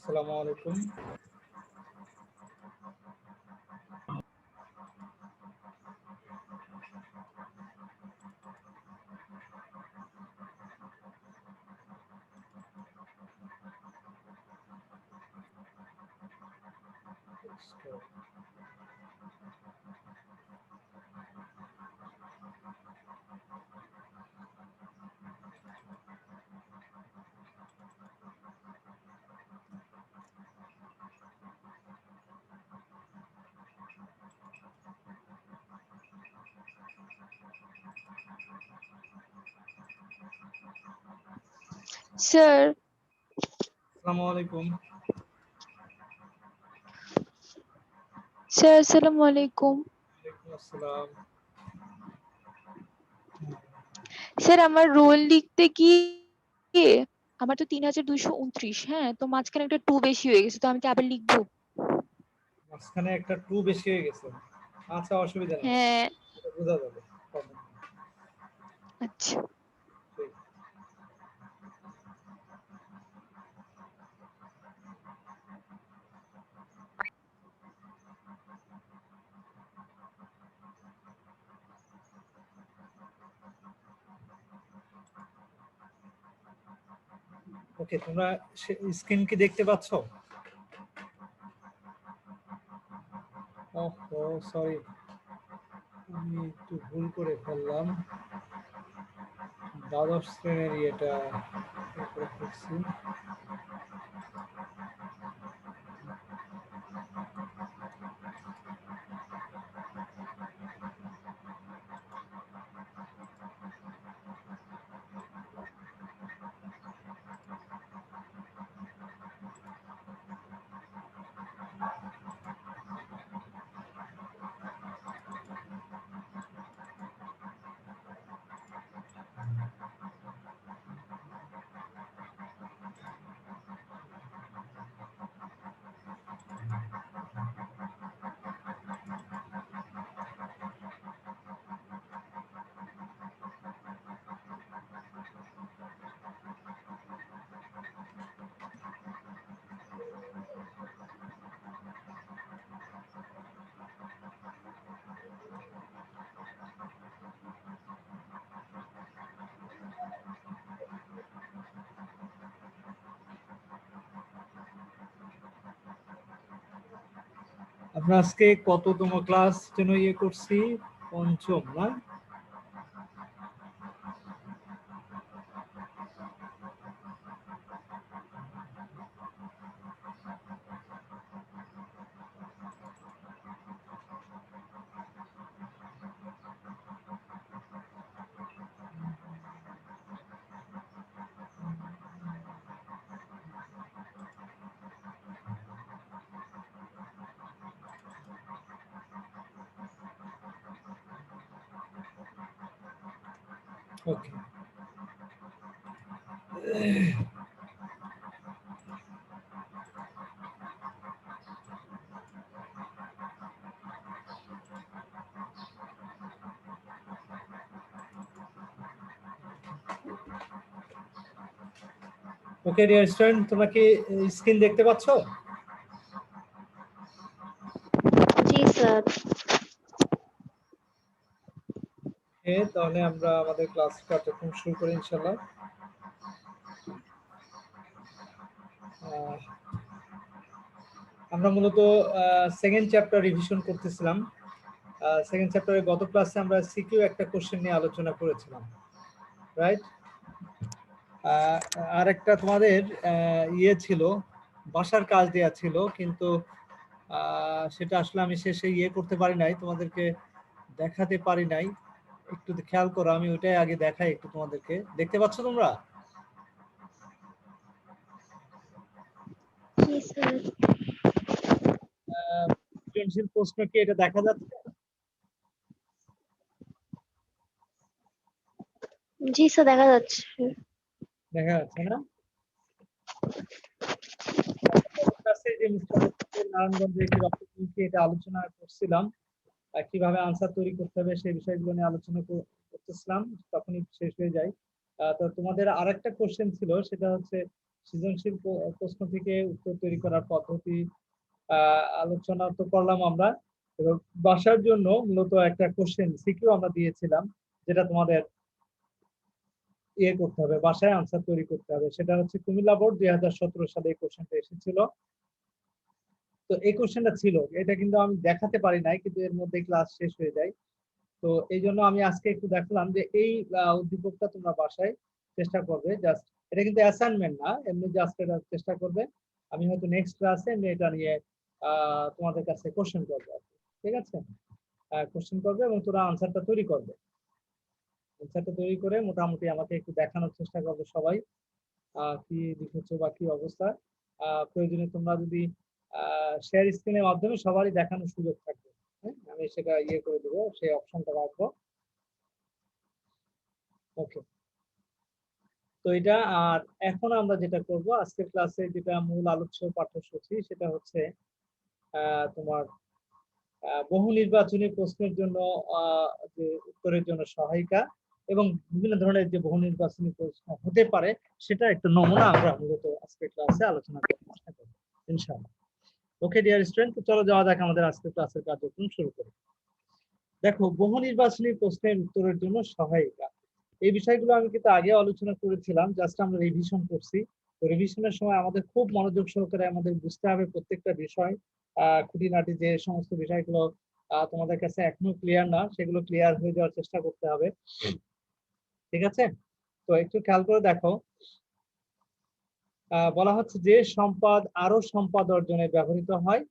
আসসালামু আলাইকুম। স্যার আসসালামু আলাইকুম। স্যার আসসালামু আলাইকুম। ওয়ালাইকুম আসসালাম। স্যার আমার রোল লিখতে গিয়ে আমার তো 3229, হ্যাঁ, তো মাঝখানে একটা 2 বেশি হয়ে গেছে, তো আমি কি আবার লিখবো? মাঝখানে একটা 2 বেশি হয়ে গেছে। আচ্ছা, অসুবিধা নেই, হ্যাঁ। এটা বোঝা যাবে। problem নেই। আচ্ছা। ঠিক। ওকে, তোমরা স্ক্রিন কি দেখতে পাচ্ছ? ওহো, সরি, আমি একটু ভুল করে ফেললাম। দ্বাদশ শ্রেণীর এটা করে ফেলছি। আমরা আজকে কততম ক্লাস যেন করছি? পঞ্চম না? ওকে, ওকে ডিয়ার স্টুডেন্ট, তোমরা কি স্ক্রিন দেখতে পাচ্ছ? জি স্যার। তাহলে আমরা আমাদের ক্লাসটা এখন শুরু করি ইনশাআল্লাহ। আমরা মূলত সেকেন্ড চ্যাপ্টার রিভিশন করতেছিলাম। সেকেন্ড চ্যাপ্টারে গত ক্লাসে আমরা সিকিউ একটা কোশ্চেন নিয়ে আলোচনা করেছিলাম, রাইট? আর একটা তোমাদের ছিল, বাসার কাজ দেয়া ছিল, কিন্তু সেটা আসলে আমি শেষে করতে পারি নাই, তোমাদেরকে দেখাতে পারি নাই। একটু খেয়াল করো, আমি ওইটাই আগে দেখাই একটু তোমাদেরকে। দেখতে পাচ্ছ তোমরা? জি স্যার। সৃজনশীল প্রশ্ন কি এটা দেখা যাচ্ছে? জি স্যার, দেখা যাচ্ছে। দেখা যাচ্ছে না? ক্লাসে যে নারায়ণগঞ্জে একটি রক্তমুখী এটা আলোচনা করছিলাম, কিভাবে আনসার তৈরি করতে হবে সেই বিষয়গুলো নিয়ে আলোচনা করতেছিলাম, তখনই শেষ হয়ে যায়। তো তোমাদের আরেকটা কোশ্চেন ছিল, সেটা হচ্ছে সৃজনশীল প্রশ্ন থেকে উত্তর তৈরি করার পদ্ধতি আলোচনা তো করলাম আমরা, এবং বাসার জন্য মূলত একটা কোশ্চেন সিকিউ আমরা দিয়েছিলাম, যেটা তোমাদের করতে হবে, বাসায় আনসার তৈরি করতে হবে। সেটা হচ্ছে কুমিল্লা বোর্ড 2017 সালে এই কোশ্চেনটা এসেছিল। তো এই কোশ্চেনটা ছিল, এটা কিন্তু আমি দেখাতে পারি নাই, কিন্তু এর মধ্যে ক্লাস শেষ হয়ে যায়। তো এই জন্য আমি আজকে একটু দেখলাম যে এই উদ্দীপকটা তোমরা বাসায় চেষ্টা করবে। জাস্ট এটা কিন্তু অ্যাসাইনমেন্ট না, এমনি জাস্ট এটা চেষ্টা করবে। আমি হয়তো নেক্সট ক্লাসে এমনি এটা নিয়ে তোমাদের কাছে কোশ্চেন করবো, ঠিক আছে? কোশ্চেন করবে এবং তোরা আনসারটা তৈরি করবে। আনসারটা তৈরি করে মোটামুটি আমাকে একটু দেখানোর চেষ্টা করবে সবাই কি লিখেছো বা কি অবস্থা। প্রয়োজনে তোমরা যদি শেয়ার স্ক্রিনের মাধ্যমে সবারই দেখানোর সুযোগ থাকবে, হ্যাঁ, আমি সেটা করে দেবো, সেই অপশনটা রাখবো। ওকে, তো এটা আর এখন আমরা যেটা করব আজকের ক্লাসে, যেটা মূল আলোচ্য পাঠ্যসূচি, সেটা হচ্ছে তোমার বহু নির্বাচনী প্রশ্নের জন্য যে উত্তরের জন্য সহায়িকা এবং বিভিন্ন ধরনের যে বহু নির্বাচনী প্রশ্ন হতে পারে সেটা একটা নমুনা আমরা মূলত আজকের ক্লাসে আলোচনা করার চেষ্টা করব ইনশাআল্লাহ। ওকে ডিয়ার স্টুডেন্ট, তো চলো যাওয়া যাক আমাদের আজকের ক্লাসের কার্যক্রম শুরু করি। দেখো, বহু নির্বাচনী প্রশ্নের উত্তরের জন্য সহায়িকা, এই বিষয়গুলো আমি কিন্তু আগে আলোচনা করেছিলাম, জাস্ট আমরা রিভিশন করছি। তো রিভিশনের সময় আমাদের খুব মনোযোগ সহকারে আমাদের বুঝতে হবে প্রত্যেকটা বিষয়, খুঁটিনাটি যে সমস্ত বিষয়গুলো তোমাদের কাছে এখনো ক্লিয়ার না, সেগুলো ক্লিয়ার হয়ে যাওয়ার চেষ্টা করতে হবে, ঠিক আছে? তো একটু খেয়াল করে দেখো, বলা হচ্ছে যে সম্পদ আরো সম্পদ অর্জনে ব্যবহৃত হয়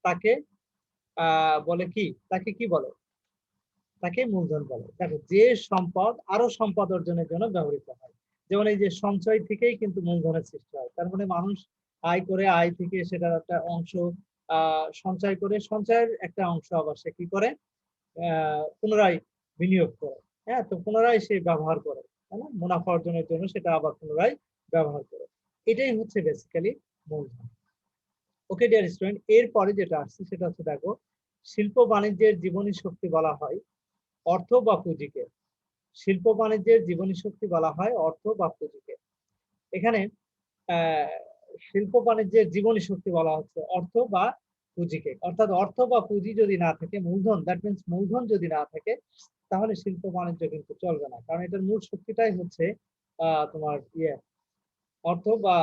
তাকে বলে কি, তাকে কি বলে? তাকে মূলধন বলে। দেখো, যে সম্পদ আরো সম্পদ অর্জনের জন্য ব্যবহৃত হয়, যেমন এই যে সঞ্চয় থেকেই কিন্তু মূলধনের সৃষ্টি হয়, তার মানে মানুষ আয় করে, আয় থেকে সেটার একটা অংশ সঞ্চয় করে, সঞ্চয়ের একটা অংশ আবার সে কি করে, পুনরায় বিনিয়োগ করে। হ্যাঁ, তো পুনরায় সে ব্যবহার করে, তাই না? মুনাফা অর্জনের জন্য সেটা আবার পুনরায় ব্যবহার করে। এটাই হচ্ছে বেসিক্যালি মূলধন। ওকে ডিয়ার স্টুডেন্ট, এরপরে যেটা আসছে সেটা হচ্ছে, দেখো, শিল্প বাণিজ্যের জীবনী শক্তি বলা হয় অর্থ বা পুঁজিকে। শিল্প বাণিজ্যের জীবনী শক্তি বলা হয় অর্থ বা পুঁজিকে। এখানে আহ শিল্প বাণিজ্যের জীবনী শক্তি বলা হচ্ছে অর্থ বা পুঁজিকে, অর্থাৎ অর্থ বা পুঁজি যদি না থাকে, মূলধন, দ্যাট মিনস মূলধন যদি না থাকে, তাহলে শিল্প বাণিজ্য কিন্তু চলবে না, কারণ এটার মূল শক্তিটাই হচ্ছে তোমার অর্থ বা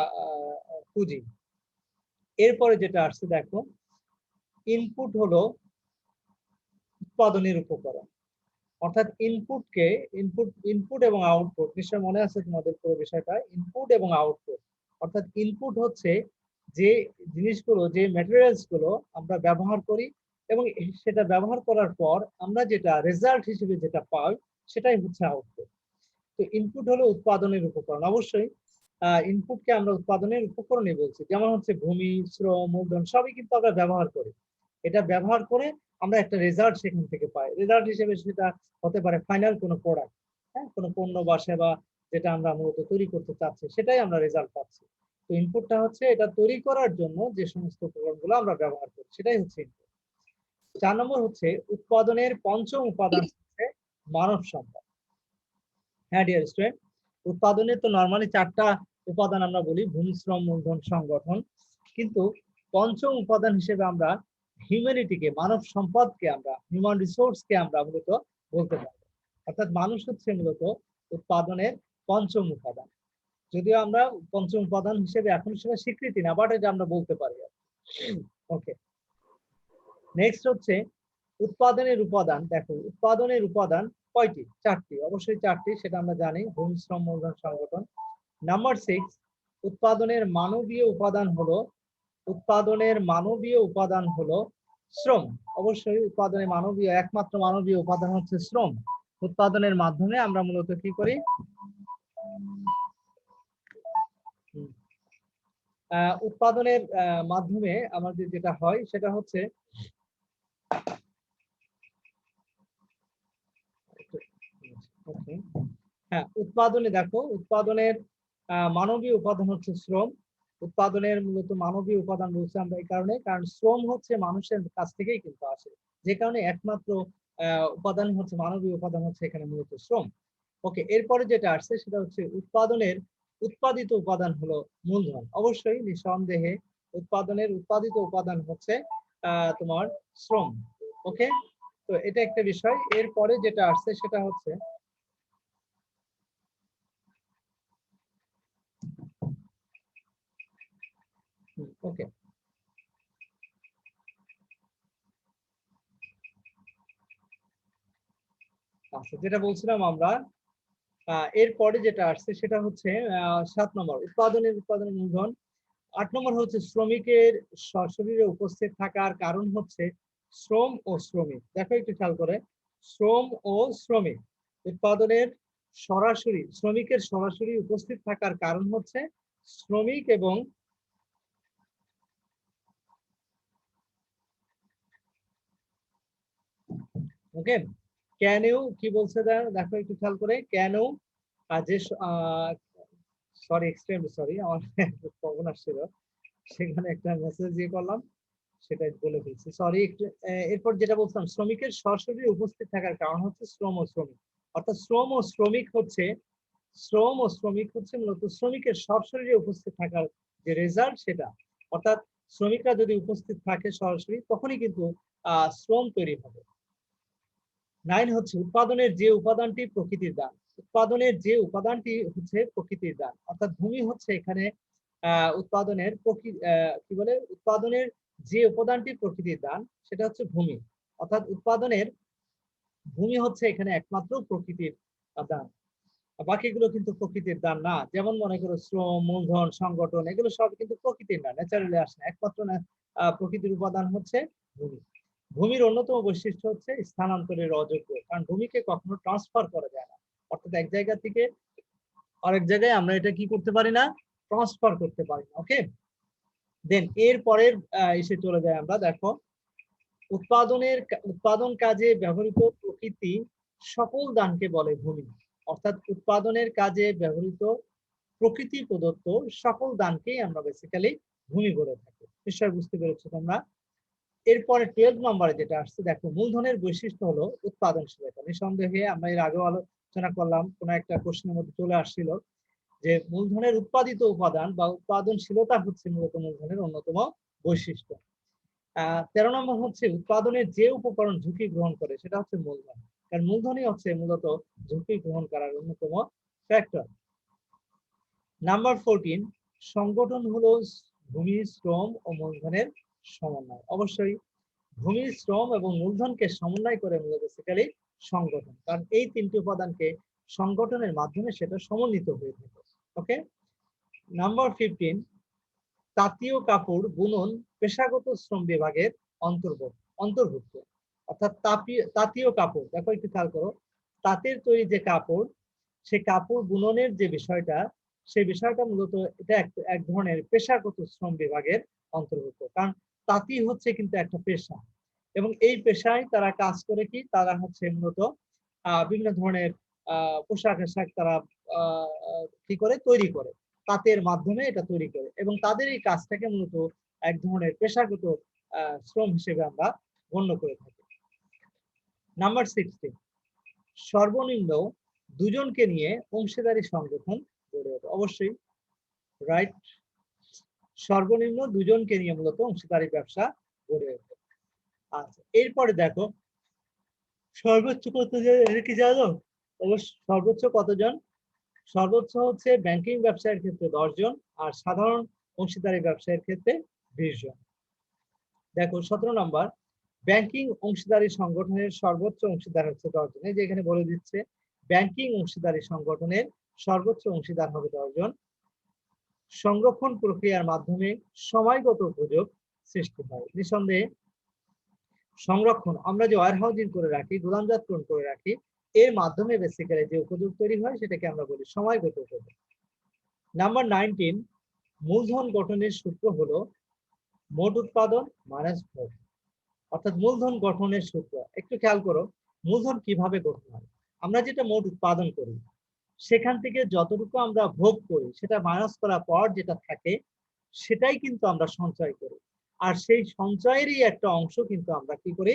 পুঁজি। এরপরে যেটা আসছে, দেখো, ইনপুট হলো উৎপাদনের উপকরণ, অর্থাৎ ইনপুটকে, ইনপুট এবং আউটপুট, নিশ্চয় মনে আছে তোমাদের পুরো বিষয়টা, ইনপুট এবং আউটপুট। অর্থাৎ ইনপুট হচ্ছে যে জিনিসগুলো, যে ম্যাটেরিয়ালস গুলো আমরা ব্যবহার করি এবং সেটা ব্যবহার করার পর আমরা যেটা রেজাল্ট হিসেবে যেটা পাই, সেটাই হচ্ছে আউটপুট। তো ইনপুট হলো উৎপাদনের উপকরণ। অবশ্যই ইনপুটকে আমরা উৎপাদনের উপকরণই বলছি, যেমন হচ্ছে ভূমি, শ্রম, মূলধন সবই কিন্তু আমরা ব্যবহার করি। এটা ব্যবহার করে আমরা একটা রেজাল্ট সেখান থেকে পাই। রেজাল্ট হিসেবে সেটা হতে পারে ফাইনাল কোনো প্রোডাক্ট, হ্যাঁ, কোনো পণ্য বা সেবা যেটা আমরা মূলত তৈরি করতে চাচ্ছি, সেটাই আমরা রেজাল্ট পাচ্ছি। তো ইনপুটটা হচ্ছে এটা তৈরি করার জন্য যে সমস্ত উপকরণগুলো আমরা ব্যবহার করি, সেটাই হচ্ছে ইনপুট। 4 নম্বর হচ্ছে উৎপাদনের পঞ্চম উপাদান হচ্ছে মানব সম্পদ। হ্যাঁ ডিয়ার স্টুডেন্ট, উৎপাদনের তো নরমালি 4টা উপাদান আমরা বলি, ভূমি, শ্রম, মূলধন, সংগঠন, কিন্তু পঞ্চম উপাদান হিসেবে আমরা হিউম্যানিটিকে, মানব সম্পদকে, আমরা হিউম্যান রিসোর্সকে আমরা মূলত বলতে পারবো। অর্থাৎ মানুষ হচ্ছে মূলত উৎপাদনের পঞ্চম উপাদান, যদিও আমরা পঞ্চম উপাদান হিসেবে এখন সেটা স্বীকৃতি না, বাট এটা আমরা বলতে পারি। ওকে, নেক্সট হচ্ছে উৎপাদনের উপাদান। দেখো, উৎপাদনের উপাদান কয়টি? 4টি, অবশ্যই 4টি, সেটা আমরা জানি, ভূমি, শ্রম, মূলধন, সংগঠন। নাম্বার 6, উৎপাদনের মানবীয় উপাদান হলো, উৎপাদনের মানবীয় উপাদান হলো শ্রম। অবশ্যই উৎপাদনের মানবীয়, একমাত্র মানবীয় উপাদান হচ্ছে শ্রম। উৎপাদনের মাধ্যমে আমরা মূলত কি করি, উৎপাদনের মাধ্যমে আমাদের যেটা হয় সেটা হচ্ছে, হ্যাঁ, উৎপাদনে দেখো, উৎপাদনের মানবীয় উপাদান হচ্ছে শ্রম। উৎপাদনের মূলত মানবীয় উপাদান বলছি আমরা এই কারণে, কারণ শ্রম হচ্ছে মানুষের কাছ থেকেই কিন্তু আসে, যে কারণে একমাত্র উপাদান হচ্ছে, মানবীয় উপাদান হচ্ছে এখানে মূলত শ্রম। ওকে, এরপরে যেটা আসছে সেটা হচ্ছে উৎপাদনের উৎপাদিত উপাদান হলো মূলধন। অবশ্যই নিঃসন্দেহে উৎপাদিত উপাদান হচ্ছে তোমার শ্রম। ওকে, তো এটা একটা বিষয়। এরপরে যেটা আসছে সেটা হচ্ছে ওকে, আচ্ছা, যেটা বলছিলাম আমরা এরপরে যেটা আসছে সেটা হচ্ছে 7 নম্বর উৎপাদনের মূলধন। 8 নম্বর হচ্ছে শ্রমিকের সশরীরে উপস্থিত থাকার কারণ হচ্ছে শ্রম ও শ্রমিক। দেখো একটু খেয়াল করে, শ্রম ও শ্রমিক। উৎপাদনের শ্রমিকের সরাসরি উপস্থিত থাকার কারণ হচ্ছে শ্রমিক এবং ওকে। ক্যানেও কি বলছে দেখো একটু খেয়াল করে, ক্যানেও যে সরি এক্সট্রিমলি সরি, আমার কখন আসছিল সেখানে একটা মেসেজ দিয়ে করলাম, সেটাই বলে ফেলছি, সরি একটু। এরপর যেটা বলছিলাম, শ্রমিকের সরাসরি উপস্থিত থাকার কারণ হচ্ছে শ্রম ও শ্রমিক। অর্থাৎ শ্রম ও শ্রমিক হচ্ছে মূলত শ্রমিকের সরাসরি উপস্থিত থাকার যে রেজাল্ট সেটা। অর্থাৎ শ্রমিকরা যদি উপস্থিত থাকে সরাসরি, তখনই কিন্তু শ্রম তৈরি হবে। 9 হচ্ছে উৎপাদনের যে উপাদানটি প্রকৃতির দান। উৎপাদনের যে উপাদানটি হচ্ছে প্রকৃতির দান, অর্থাৎ ভূমি হচ্ছে এখানে উৎপাদনের কি বলে, উৎপাদনের যে উপাদানটি প্রকৃতির দান সেটা হচ্ছে ভূমি। অর্থাৎ ভূমি হচ্ছে এখানে একমাত্র প্রকৃতির দান, বাকিগুলো কিন্তু প্রকৃতির দান না। যেমন মনে করো শ্রম, মূলধন, সংগঠন, এগুলো সব কিন্তু প্রকৃতির না, ন্যাচারালি আসে না। একমাত্র প্রকৃতির উপাদান হচ্ছে ভূমি। ভূমির অন্যতম বৈশিষ্ট্য হচ্ছে স্থানান্তরের অযোগ্য, কারণ ভূমিকে কখনো ট্রান্সফার করা যায় না। অর্থাৎ এক জায়গা থেকে আরেক জায়গায় আমরা এটা কি করতে পারি না, ট্রান্সফার করতে পারি না। ওকে, দেন এর পরের এসে চলে যায় আমরা, দেখো উৎপাদন কাজে ব্যবহৃত প্রকৃতি সকল দানকে বলে ভূমি। অর্থাৎ উৎপাদনের কাজে ব্যবহৃত প্রকৃতি প্রদত্ত সকল দানকেই আমরা বেসিক্যালি ভূমি বলে থাকি। নিশ্চয় বুঝতে পেরেছো তোমরা। এরপরে 12 নম্বরে যেটা আসছে, দেখো মূলধনের বৈশিষ্ট্য হলো উৎপাদনশীলতা। নিঃসন্দেহে আমরা এর আগেও আলোচনা করলাম, কোন একটা প্রশ্নের মধ্যে চলে আসছিল যে মূলধনের উৎপাদিত উপাদান বা উৎপাদনশীলতা হচ্ছে মূলত মূলধনের অন্যতম বৈশিষ্ট্য। 13 নম্বর হচ্ছে উৎপাদনের যে উপকরণ ঝুঁকি গ্রহণ করে সেটা হচ্ছে মূলধন, কারণ মূলধনই হচ্ছে মূলত ঝুঁকি গ্রহণ করার অন্যতম ফ্যাক্টর। নাম্বার 14, সংগঠন হলো ভূমি, শ্রম ও মূলধনের সমন্বয়। অবশ্যই ভূমি, শ্রম এবং মূলধনকে সমন্বয় করে মূলত বেসিক্যালি সংগঠন, কারণ এই তিনটি উপাদানকে সংগঠনের মাধ্যমে সেটা সমন্বিত হয়ে থাকে। ওকে, নাম্বার 15, তাঁতীয় কাপড় বুনন পেশাগত শ্রম বিভাগের অন্তর্ভুক্ত। অর্থাৎ তাঁতীয় কাপড়, দেখো একটু খেয়াল করো, তাঁতের তৈরি যে কাপড়, সেই কাপড় বুননের যে বিষয়টা, সেই বিষয়টা মূলত এটা এক ধরনের পেশাগত শ্রম বিভাগের অন্তর্ভুক্ত। কারণ তাঁতি হচ্ছে কিন্তু একটা পেশা, এবং এই পেশায় তারা কাজ করে কি, তারা হচ্ছে মূলত বিভিন্ন ধরনের পোশাক আশাক তারা কি করে তৈরি করে, তাঁতের মাধ্যমে এটা তৈরি করে, এবং তাদের এই কাজটাকে মূলত এক ধরনের পেশাগত শ্রম হিসেবে আমরা গণ্য করে থাকি। নাম্বার 16, সর্বনিম্ন দুজনকে নিয়ে অংশীদারি সংগঠন গড়ে ওঠে। অবশ্যই রাইট, সর্বনিম্ন দুজনকে নিয়ে মূলত অংশীদারি ব্যবসা গড়ে ওঠে। আচ্ছা, এরপরে দেখো সর্বোচ্চ কতজন, এটা কি জানো? অবশ্য সর্বোচ্চ কতজন? সর্বোচ্চ হচ্ছে ব্যাংকিং ব্যবসায়ের ক্ষেত্রে 10 জন, আর সাধারণ অংশীদারি ব্যবসায়ের ক্ষেত্রে 20 জন। দেখো 17 নম্বর, ব্যাংকিং অংশীদারি সংগঠনের সর্বোচ্চ অংশীদার হচ্ছে 10 জন। এই যে এখানে বলে দিচ্ছে ব্যাংকিং অংশীদারি সংগঠনের সর্বোচ্চ অংশীদার হবে 10 জন। সংরক্ষণ প্রক্রিয়ার মাধ্যমে সময়গত উপযোগ সৃষ্টি হয়। নিঃসন্দেহে সংরক্ষণ, আমরা যে ওয়্যার হাউজিং করে রাখি, গুদামজাতকরণ করে রাখি, এর মাধ্যমে বেসিক্যালি যে উপযোগ তৈরি হয় সেটাকে আমরা বলি সময়গত উপযোগ। নাম্বার 19, মূলধন গঠনের সূত্র হলো মোট উৎপাদন মাইনাস ভোগ। অর্থাৎ মূলধন গঠনের সূত্র একটু খেয়াল করো, মূলধন কিভাবে গঠন হয়। আমরা যেটা মোট উৎপাদন করি, সেখান থেকে যতটুকু আমরা ভোগ করি সেটা মাইনাস করার পর যেটা থাকে সেটাই কিন্তু আমরা সঞ্চয় করি, আর সেই সঞ্চয়েরই একটা অংশ কিন্তু আমরা কি করি,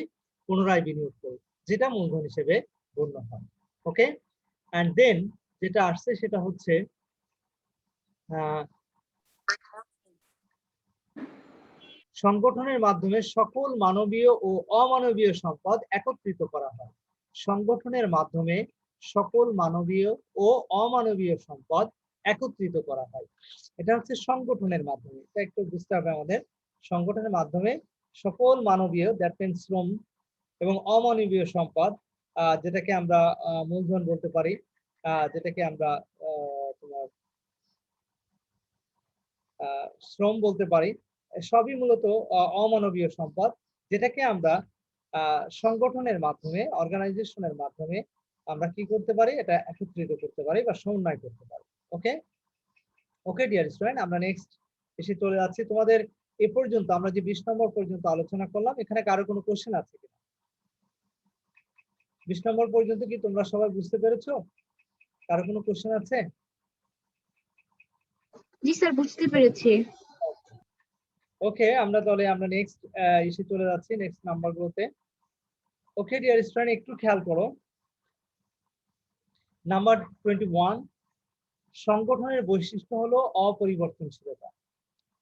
পুনরায় বিনিয়োগ করি, যেটা মূলধন হিসেবে গণ্য হয়। ওকে, অ্যান্ড দেন যেটা আসছে সেটা হচ্ছে আহ, সংগঠনের মাধ্যমে সকল মানবীয় ও অমানবীয় সম্পদ একত্রিত করা হয়। সংগঠনের মাধ্যমে সকল মানবীয় ও অমানবীয় সম্পদ একত্রিত করা হয়। এটা হচ্ছে সংগঠনের মাধ্যমে, এটা একটু বুঝতে হবে আমাদের। সংগঠনের মাধ্যমে সকল মানবীয়, দ্যাট মিনস শ্রম, এবং অমানবীয় সম্পদ, যেটাকে আমরা মূলধন বলতে পারি, যেটাকে আমরা তোমার শ্রম বলতে পারি, সবই মূলত অমানবীয় সম্পদ, যেটাকে আমরা সংগঠনের মাধ্যমে, অর্গানাইজেশনের মাধ্যমে আমরা কি করতে পারি, এটা একত্রিত করতে পারি বা সমন্বয় করতে পারি। ওকে ওকে ডিয়ার স্টুডেন্ট, আমরা নেক্সট এসে চলে যাচ্ছি। তোমাদের এ পর্যন্ত আমরা যে 20 নম্বর পর্যন্ত আলোচনা করলাম, এখানে কারো কোনো কোশ্চেন আছে কিনা? 20 নম্বর পর্যন্ত কি তোমরা সবাই বুঝতে পেরেছো? কারো কোনো কোশ্চেন আছে? জি স্যার, বুঝতে পেরেছি। ওকে, আমরা তাহলে আমরা নেক্সট এসে চলে যাচ্ছি নেক্সট নাম্বারগুলোতে। ওকে ডিয়ার স্টুডেন্ট, একটু খেয়াল করো। নাম্বার 21, সংগঠনের বৈশিষ্ট্য হলো অপরিবর্তনশীলতা।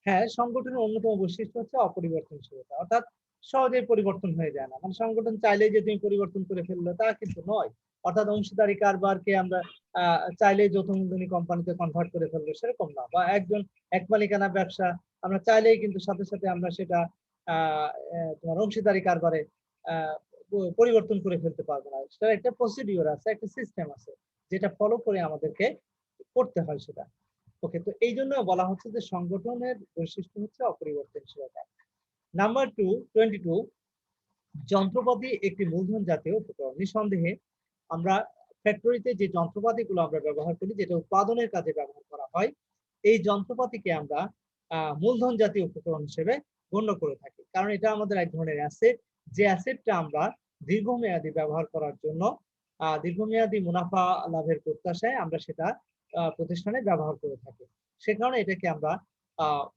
হ্যাঁ, সংগঠনের অন্যতম বৈশিষ্ট্য হচ্ছে অপরিবর্তনশীলতা, অর্থাৎ সহজেই পরিবর্তন হয়ে যায় না। মানে সংগঠন চাইলেই যে তুমি পরিবর্তন করে ফেললে তা কিন্তু নয়। অর্থাৎ অংশীদারি কারবারকে আমরা চাইলেই যৌথ মূলধনী কোম্পানিতে কনভার্ট করে ফেলবো সেরকম না, বা একজন এক মালিকানা ব্যবসা আমরা চাইলেই কিন্তু সাথে সাথে আমরা সেটা তোমার অংশীদারি কারবারে পরিবর্তন করে ফেলতে পারবো না। সেটা একটা প্রসিডিওর আছে, একটা সিস্টেম আছে, যেটা ফলো করে আমাদেরকে করতে হয় সেটা। ওকে, তো এই জন্য বলা হচ্ছে যে সংগঠনের বৈশিষ্ট্য হচ্ছে অপরিবর্তনশীলতা। নাম্বার 22, যন্ত্রপাতি একটি মূলধন জাতীয় উপকরণ। নিঃসন্দেহে আমরা ফ্যাক্টরিতে যে যন্ত্রপাতিগুলো আমরা ব্যবহার করি, যেটা উৎপাদনের কাজে ব্যবহার করা হয়, এই যন্ত্রপাতিকে আমরা মূলধন জাতীয় উপকরণ হিসেবে গণ্য করে থাকি। কারণ এটা আমাদের এক ধরনের অ্যাসেট, যে অ্যাসেটটা আমরা দীর্ঘমেয়াদী ব্যবহার করার জন্য, দীর্ঘমেয়াদী মুনাফা লাভের প্রত্যাশায় আমরা সেটা প্রতিষ্ঠানে ব্যবহার করে থাকি। সে কারণে এটাকে আমরা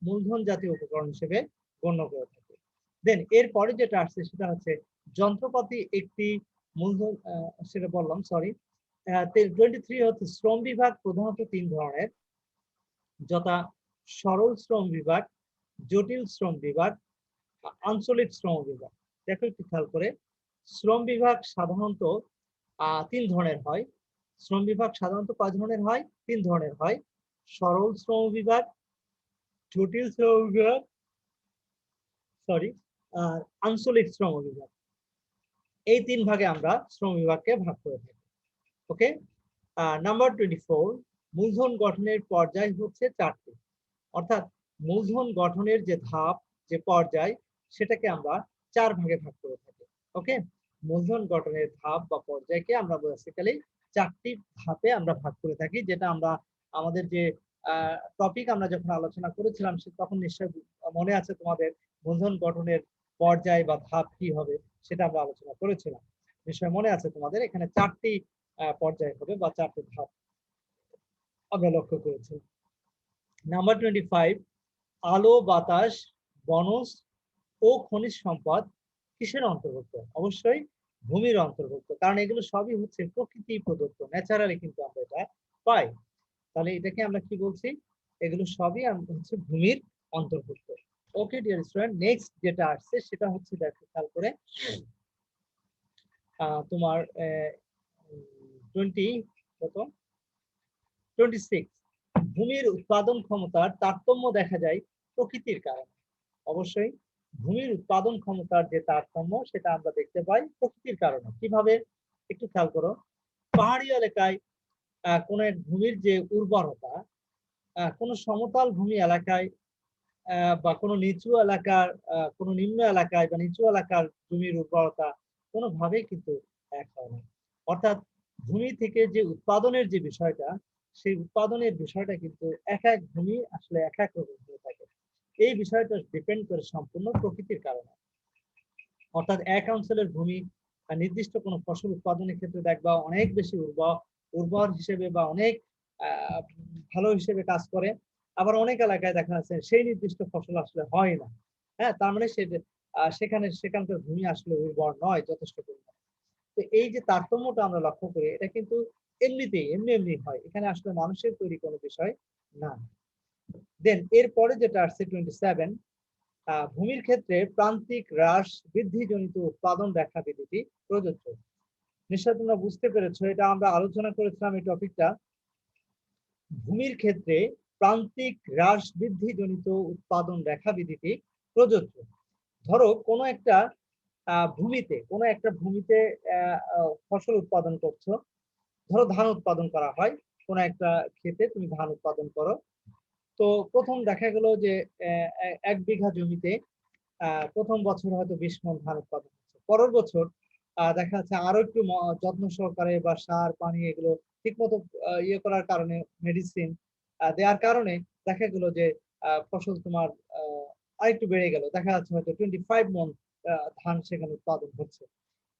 মূলধন জাতীয় উপকরণ হিসেবে গণ্য করে থাকি। দেন এরপরে যেটা আসছে সেটা হচ্ছে যন্ত্রপাতি একটি মূলধন, সেটা বললাম, সরি। 23 হচ্ছে শ্রম বিভাগ প্রধানত 3 ধরনের, যথা সরল শ্রম বিভাগ, জটিল শ্রম বিভাগ, আঞ্চলিক শ্রম বিভাগ। দেখো একটু খেয়াল করে, শ্রম বিভাগ সাধারণত 3 ধরনের হয়। শ্রম বিভাগ সাধারণত কয় ধরনের হয়? 3 ধরনের হয়। সরল শ্রম বিভাগ, জটিল শ্রম বিভাগ, সরি, আর আঞ্চলিক শ্রম বিভাগ। এই 3 ভাগে আমরা শ্রম বিভাগকে ভাগ করে থাকি। ওকে, নাম্বার 24, মূলধন গঠনের পর্যায় হচ্ছে 4টি। অর্থাৎ মূলধন গঠনের যে ধাপ, যে পর্যায়, সেটাকে আমরা 4 ভাগে ভাগ করে থাকি। ওকে, মূলধন গঠনের ধাপ বা পর্যায়কে আমরা বেসিক্যালি 4টি ধাপে আমরা ভাগ করে থাকি, যেটা আমরা আমাদের যে টপিক আমরা যখন আলোচনা করেছিলাম তখন নিশ্চয়ই মনে আছে তোমাদের, মূলধন গঠনের পর্যায় বা ধাপ কি হবে সেটা আমরা আলোচনা করেছিলাম। নিশ্চয় মনে আছে তোমাদের, এখানে 4টি পর্যায় হবে বা 4টি ধাপ আমরা লক্ষ্য করেছি। নাম্বার 25, আলো, বাতাস, বনজ ও খনিজ সম্পদ কিসের অন্তর্ভুক্ত? অবশ্যই ভূমির অন্তর্ভুক্ত, কারণ এগুলো সবই হচ্ছে প্রকৃতি প্রদত্ত, ন্যাচারালি কিন্তু আমরা এটা পাই। তাহলে এটাকে আমরা কি বলছি? এগুলো সবই হচ্ছে ভূমির অন্তর্ভুক্ত। ওকে ডিয়ার স্টুডেন্ট, নেক্সট যেটা আসছে সেটা হচ্ছে, দেখো খেয়াল করে, তোমার 26, ভূমির উৎপাদন ক্ষমতার তারতম্য দেখা যায় প্রকৃতির কারণে। অবশ্যই ভূমির উৎপাদন ক্ষমতার যে তারতম্য সেটা আমরা দেখতে পাই প্রকৃতির কারণে। কিভাবে? একটু খেয়াল করো, পাহাড়ি এলাকায় কোন এক ভূমির যে উর্বরতা, কোন সমতল ভূমি এলাকায় বা কোনো নিচু এলাকার, কোনো নিম্ন এলাকায় বা নিচু এলাকার জমির উর্বরতা কোনোভাবেই কিন্তু এক হয় না। অর্থাৎ ভূমি থেকে যে উৎপাদনের যে বিষয়টা, সেই উৎপাদনের বিষয়টা কিন্তু এক এক ভূমি আসলে এক এক রকম হয়ে থাকে। এই বিষয়টা ডিপেন্ড করে সম্পূর্ণ প্রকৃতির কারণে। অর্থাৎ এক অঞ্চলের ভূমি নির্দিষ্ট কোনো ফসল উৎপাদনের ক্ষেত্রে দেখবা অনেক বেশি উর্বর হিসেবে বা অনেক ভালো হিসেবে কাজ করে। আবার অনেক এলাকায় দেখা যাচ্ছে সেই নির্দিষ্ট ফসল আসলে হয় না। হ্যাঁ, তার মানে সেখানকার ভূমি আসলে উর্বর নয় যথেষ্ট পরিমাণে। তো এই যে তারতম্যটা আমরা লক্ষ্য করি, এটা কিন্তু এমনি এমনি হয়, এখানে আসলে মানুষের তৈরি কোনো বিষয় না। দেন এরপরে যেটা আসছে 27, ভূমির ক্ষেত্রে প্রান্তিক হ্রাস বৃদ্ধিজনিত উৎপাদন রেখা বিধিটি প্রযোজ্য। নিশ্চয় তোমরা বুঝতে পেরেছো, এটা আমরা আলোচনা করেছিলাম এই টপিকটা। ভূমির ক্ষেত্রে প্রান্তিক হ্রাস বৃদ্ধিজনিত উৎপাদন রেখা বিধিটি প্রযোজ্য। ধরো কোনো একটা ভূমিতে ফসল উৎপাদন করছো। ধরো ধান উৎপাদন করা হয়, কোনো একটা ক্ষেতে তুমি ধান উৎপাদন করো। তো প্রথম দেখা গেল যে 1 বিঘা জমিতে প্রথম বছর হয়তো 20 মণ ধান উৎপাদন হচ্ছে। পরের বছর দেখা যাচ্ছে আরো একটু যত্ন সহকারে বা সার পানি এগুলো ঠিক মতো ইয়ে করার কারণে, মেডিসিন দেওয়ার কারণে দেখা গেল যে ফসল তোমার আরেকটু বেড়ে গেল। দেখা যাচ্ছে হয়তো 25 মণ ধান সেখানে উৎপাদন হচ্ছে।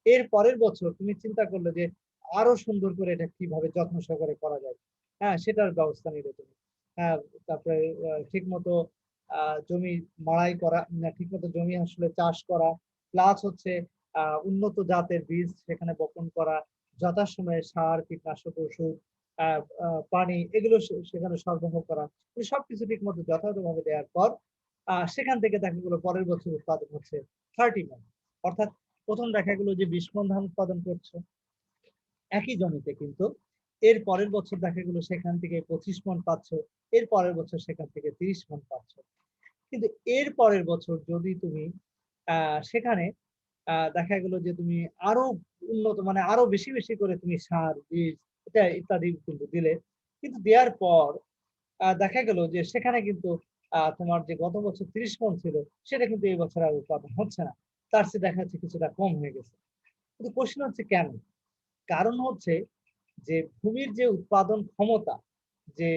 এর পরের বছর তুমি চিন্তা করলে যে আরো সুন্দর করে এটা কিভাবে যত্ন সহকারে করা যায়, হ্যাঁ সেটার ব্যবস্থা নিলে তুমি। হ্যাঁ, তারপরে ঠিক মতো জমি মাড়াই করা, ঠিক মতো জমি আসলে চাষ করা, প্লাস হচ্ছে উন্নত জাতের বীজ সেখানে বপন করা, যথাসময়ে সার, কীটনাশক, ওষুধ, পানি এগুলো সেখানে সরবরাহ করা, সবকিছু ঠিক মতো যথাযথভাবে দেওয়ার পর সেখান থেকে দেখা গেলো পরের বছর উৎপাদন হচ্ছে 30 মণ। অর্থাৎ প্রথম দেখা গেলো যে 20 মণ ধান উৎপাদন করছো একই জমিতে, কিন্তু এর পরের বছর দেখা গেলো সেখান থেকে 25 মণ পাচ্ছ, এর পরের বছর সেখান থেকে 30 মণ পাচ্ছ। কিন্তু এর পরের বছর যদি তুমি সেখানে দেখা গেল যে তুমি আরো উন্নত, মানে আরো বেশি বেশি করে তুমি সার, বীজ এটা ইত্যাদি কিন্তু দিলে, কিন্তু দেওয়ার পর দেখা গেল যে সেখানে কিন্তু তোমার যে গত বছর 30 মণ ছিল সেটা কিন্তু এই বছর আর উৎপাদন হচ্ছে না, তার চেয়ে দেখা যাচ্ছে কিছুটা কম হয়ে গেছে। কিন্তু কোশ্চেন হচ্ছে কেন? কারণ হচ্ছে যে ভূমির যে উৎপাদন ক্ষমতা, যে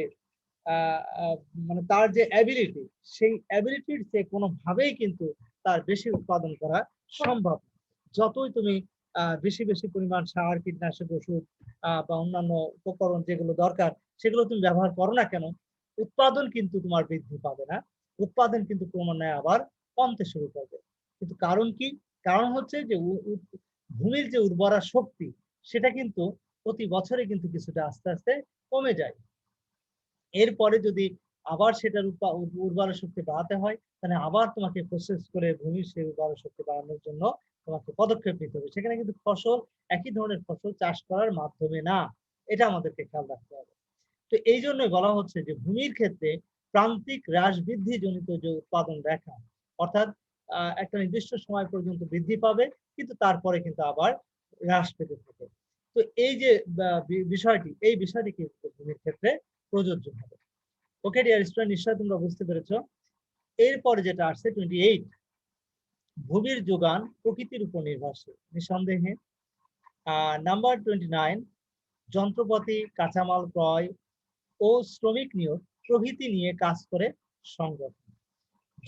মানে তার যে অ্যাবিলিটি, সেই অ্যাবিলিটির চেয়ে কোনোভাবেই কিন্তু তার বেশি উৎপাদন করা সম্ভব। যতই তুমি বেশি বেশি পরিমাণ সার, কীটনাশক, ওষুধ বা অন্যান্য উপকরণ যেগুলো দরকার সেগুলো তুমি ব্যবহার করো না কেন, উৎপাদন কিন্তু তোমার বৃদ্ধি পাবে না, উৎপাদন কিন্তু ক্রমান্বয়ে আবার কমতে শুরু করবে। কিন্তু কারণ কি? কারণ হচ্ছে যে ভূমির যে উর্বরা শক্তি সেটা কিন্তু প্রতি বছরে কিন্তু কিছুটা আস্তে আস্তে কমে যায়। এরপরে যদি আবার সেটার উর্বরা শক্তি বাড়াতে হয়, তাহলে আবার তোমাকে প্রসেস করে ভূমির সেই উর্বরা শক্তি বাড়ানোর জন্য তোমাকে পদক্ষেপ নিতে হবে। সেখানে কিন্তু ফসল, একই ধরনের ফসল চাষ করার মাধ্যমে না, এটা আমাদেরকে খেয়াল রাখতে হবে। তো এই জন্যই বলা হচ্ছে যে ভূমির ক্ষেত্রে প্রান্তিক হ্রাস বৃদ্ধি জনিত যে উৎপাদন রেখা, অর্থাৎ একটা নির্দিষ্ট সময় পর্যন্ত বৃদ্ধি পাবে, কিন্তু তারপরে কিন্তু আবার হ্রাস পেতে থাকে। তো এই যে এই বিষয়টি কিন্তু ভূমির ক্ষেত্রে প্রযোজ্য হবে। ওকে ডিয়ার স্টুডেন্ট, নিশ্চয়ই তোমরা বুঝতে পেরেছো। এরপরে যেটা আসছে 28, ভূমির যোগান প্রকৃতির উপর নির্ভরশীল, নিঃসন্দেহে। নাম্বার 29, যন্ত্রপাতি, কাঁচামাল ক্রয় ও শ্রমিক নিয়োগ প্রভৃতি নিয়ে কাজ করে সংগঠন।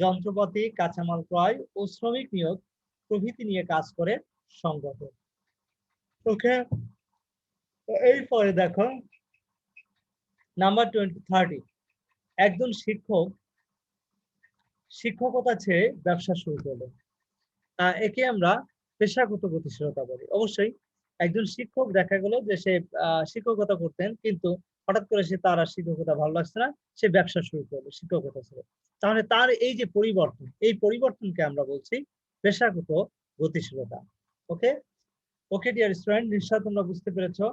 যন্ত্রপাতি, কাঁচামাল ক্রয় ও শ্রমিক নিয়োগ প্রভৃতি নিয়ে কাজ করে সংগঠন। ওকে, এরপরে দেখো নাম্বার 30, একজন শিক্ষক শিক্ষকতা ছেড়ে ব্যবসা শুরু করলেন। একে আমরা পেশাগত গতিশীলতা বলি। অবশ্যই একজন শিক্ষক দেখা গেল যে সে শিক্ষকতা করতেন, কিন্তু হঠাৎ করে তার আর শিক্ষকতা ভালো লাগছে না, সে ব্যবসা শুরু করলো শিক্ষকতা ছেড়ে। তাহলে তার এই যে পরিবর্তন, এই পরিবর্তনকে আমরা বলছি পেশাগত গতিশীলতা। ওকে, ওকে ডিয়ার স্টুডেন্ট, নিশ্চয় তোমরা বুঝতে পেরেছো।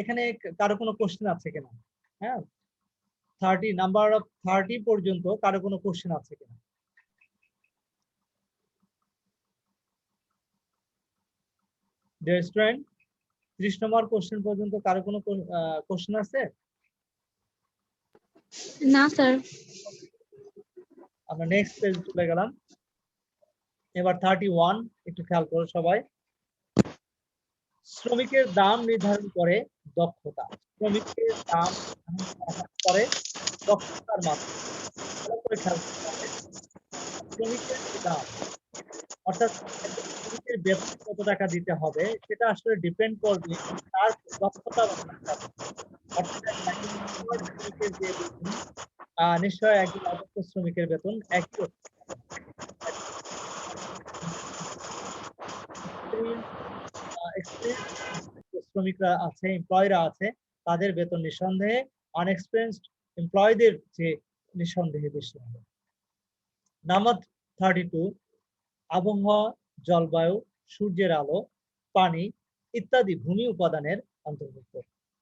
এখানে কারো কোনো কোশ্চেন আছে কিনা? হ্যাঁ, 30 নাম্বার অফ 30 পর্যন্ত কারো কোনো কোশ্চেন আছে কিনা? ডিয়ার স্টুডেন্ট, 30 নম্বর কোশ্চেন পর্যন্ত কারো কোনো কোশ্চেন আছে? না স্যার। আমরা নেক্সট পেজ চলে গেলাম। এবার 31, একটু খেয়াল করো সবাই। শ্রমিকের দাম নির্ধারণ করে দক্ষতা। শ্রমিকের দাম নির্ধারণ করে দক্ষতার মাধ্যমে। ভালো করে খেয়াল করতে হবে। শ্রমিকের যে দাম, অর্থাৎ একজন শ্রমিকের বেতন কত টাকা দিতে হবে সেটা আসলে ডিপেন্ড করবে তার দক্ষতার অনুসারে। অর্থাৎ একজন শ্রমিকের যে বেতন, নিশ্চয়ই একজন অদক্ষ শ্রমিকের বেতন একই রকম হবে না। শ্রমিকরা আছে, এমপ্লয়িরা আছে, তাদের বেতন নিঃসন্দেহে আনএক্সপেরিয়েন্সড এমপ্লয়ীদের যে নিঃসন্দেহে বেশি হবে। নাম্বার 32, আবহাওয়া, জলবায়ু, সূর্যের আলো, পানি ইত্যাদি ভূমি উপাদানের অন্তর্ভুক্ত।